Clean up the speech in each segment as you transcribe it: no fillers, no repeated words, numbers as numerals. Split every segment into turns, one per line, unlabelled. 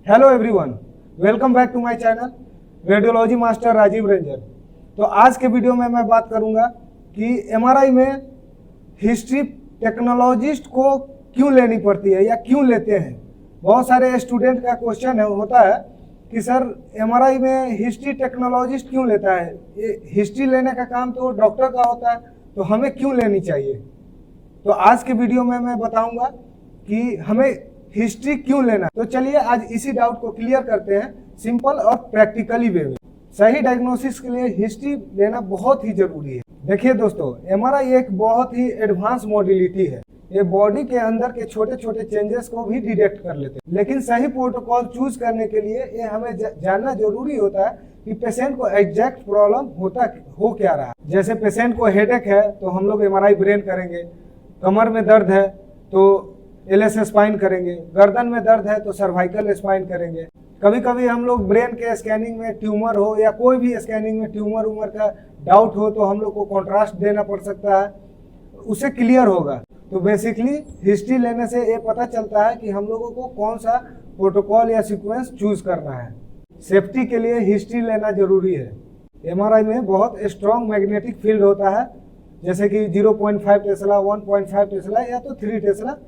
Hello everyone, welcome back to my channel radiology master Rajiv Ranger. तो आज के video में मैं बात करूंगा कि एमआरआई में हिस्ट्री टेक्नोलॉजिस्ट को क्यों लेनी पड़ती है या क्यों लेते हैं। बहुत सारे स्टूडेंट का क्वेश्चन होता है कि सर एमआरआई में हिस्ट्री टेक्नोलॉजिस्ट क्यों लेता है। ये हिस्ट्री लेने का काम तो डॉक्टर का होता है, तो हमें क्यों लेनी चाहिए। तो आज के वीडियो में मैं बताऊंगा कि हमें हिस्ट्री क्यों लेना है। तो चलिए आज इसी डाउट को क्लियर करते हैं सिंपल और प्रैक्टिकली वे में। सही डायग्नोसिस के लिए हिस्ट्री लेना बहुत ही जरूरी है। देखिए दोस्तों, एमआरआई एक बहुत ही एडवांस मॉडलिटी है। ये बॉडी के अंदर के छोटे छोटे चेंजेस को भी डिटेक्ट कर लेते हैं, लेकिन सही प्रोटोकॉल चूज करने के लिए ये हमें जानना जरूरी होता है कि पेशेंट को एग्जैक्ट प्रॉब्लम हो क्या रहा है। जैसे पेशेंट को हेडेक है तो हम लोग एमआरआई ब्रेन करेंगे, कमर में दर्द है तो एलएस स्पाइन करेंगे, गर्दन में दर्द है तो सर्वाइकल स्पाइन करेंगे। कभी कभी हम लोग ब्रेन के स्कैनिंग में ट्यूमर हो या कोई भी स्कैनिंग में ट्यूमर उमर का डाउट हो तो हम लोग को कॉन्ट्रास्ट देना पड़ सकता है, उससे क्लियर होगा। तो बेसिकली हिस्ट्री लेने से ये पता चलता है कि हम लोगों को कौन सा प्रोटोकॉल या सीक्वेंस चूज करना है। सेफ्टी के लिए हिस्ट्री लेना जरूरी है। एमआरआई में बहुत स्ट्रॉन्ग मैग्नेटिक फील्ड होता है, जैसे कि 0.5 टेस्ला, 1.5 टेस्ला या तो 3 टेस्ला।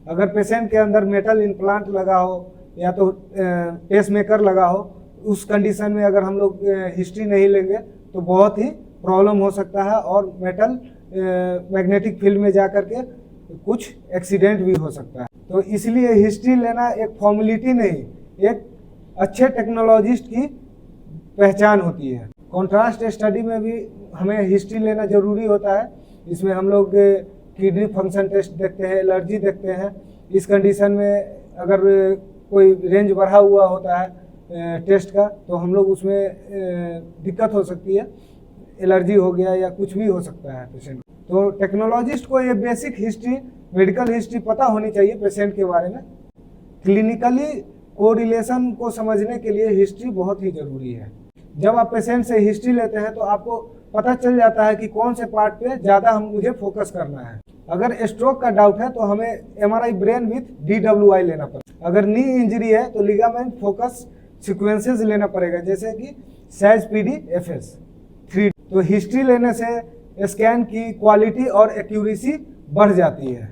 अगर पेशेंट के अंदर मेटल इम्प्लांट लगा हो या तो पेस मेकर लगा हो, उस कंडीशन में अगर हम लोग हिस्ट्री नहीं लेंगे तो बहुत ही प्रॉब्लम हो सकता है और मेटल मैग्नेटिक फील्ड में जा करके कुछ एक्सीडेंट भी हो सकता है। तो इसलिए हिस्ट्री लेना एक फॉर्मेलिटी नहीं, एक अच्छे टेक्नोलॉजिस्ट की पहचान होती है। कॉन्ट्रास्ट स्टडी में भी हमें हिस्ट्री लेना जरूरी होता है। इसमें हम लोग किडनी फंक्शन टेस्ट देखते हैं, एलर्जी देखते हैं। इस कंडीशन में अगर कोई रेंज बढ़ा हुआ होता है टेस्ट का तो हम लोग उसमें दिक्कत हो सकती है, एलर्जी हो गया या कुछ भी हो सकता है पेशेंट। तो टेक्नोलॉजिस्ट को ये बेसिक हिस्ट्री, मेडिकल हिस्ट्री पता होनी चाहिए पेशेंट के बारे में। क्लिनिकली कोरिलेशन को समझने के लिए हिस्ट्री बहुत ही जरूरी है। जब आप पेशेंट से हिस्ट्री लेते हैं तो आपको पता चल जाता है कि कौन से पार्ट पे ज़्यादा मुझे फोकस करना है। अगर स्ट्रोक का डाउट है तो हमें एमआरआई ब्रेन विथ DWI लेना पड़ेगा। अगर नी इंजरी है तो लिगामेंट फोकस सीक्वेंसेस लेना पड़ेगा, जैसे कि SAZ PD FS 3। तो हिस्ट्री लेने से स्कैन की क्वालिटी और एक्यूरेसी बढ़ जाती है,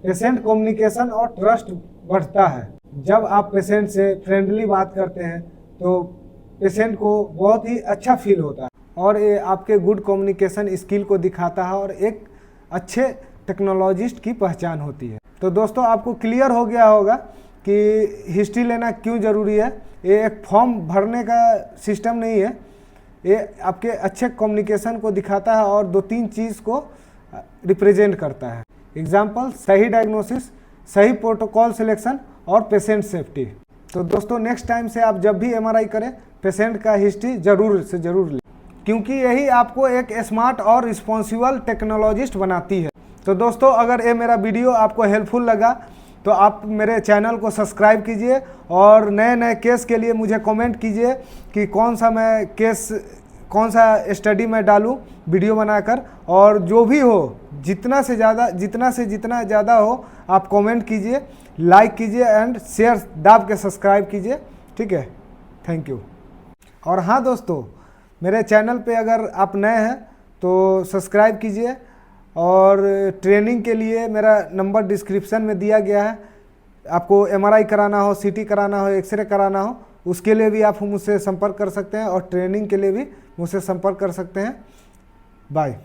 पेशेंट कम्युनिकेशन और ट्रस्ट बढ़ता है। जब आप पेशेंट से फ्रेंडली बात करते हैं तो पेशेंट को बहुत ही अच्छा फील होता है और ये आपके गुड कम्युनिकेशन स्किल को दिखाता है और एक अच्छे टेक्नोलॉजिस्ट की पहचान होती है। तो दोस्तों, आपको क्लियर हो गया होगा कि हिस्ट्री लेना क्यों ज़रूरी है। ये एक फॉर्म भरने का सिस्टम नहीं है, ये आपके अच्छे कम्युनिकेशन को दिखाता है और 2-3 चीज़ को रिप्रेजेंट करता है। एग्जाम्पल, सही डायग्नोसिस, सही प्रोटोकॉल सिलेक्शन और पेशेंट सेफ्टी। तो दोस्तों, नेक्स्ट टाइम से आप जब भी एमआरआई करें पेशेंट का हिस्ट्री ज़रूर से ज़रूर लें, क्योंकि यही आपको एक स्मार्ट और रिस्पॉन्सिबल टेक्नोलॉजिस्ट बनाती है। तो दोस्तों, अगर ये मेरा वीडियो आपको हेल्पफुल लगा तो आप मेरे चैनल को सब्सक्राइब कीजिए और नए नए केस के लिए मुझे कमेंट कीजिए कि कौन सा स्टडी मैं डालूं वीडियो बनाकर। और जो भी हो, जितना से ज़्यादा हो आप कमेंट कीजिए, लाइक कीजिए एंड शेयर दाब के सब्सक्राइब कीजिए। ठीक है, थैंक यू। और हाँ दोस्तों, मेरे चैनल पे अगर आप नए हैं तो सब्सक्राइब कीजिए और ट्रेनिंग के लिए मेरा नंबर डिस्क्रिप्शन में दिया गया है। आपको एमआरआई कराना हो, सीटी कराना हो, एक्सरे कराना हो, उसके लिए भी आप मुझसे संपर्क कर सकते हैं और ट्रेनिंग के लिए भी मुझसे संपर्क कर सकते हैं। बाय।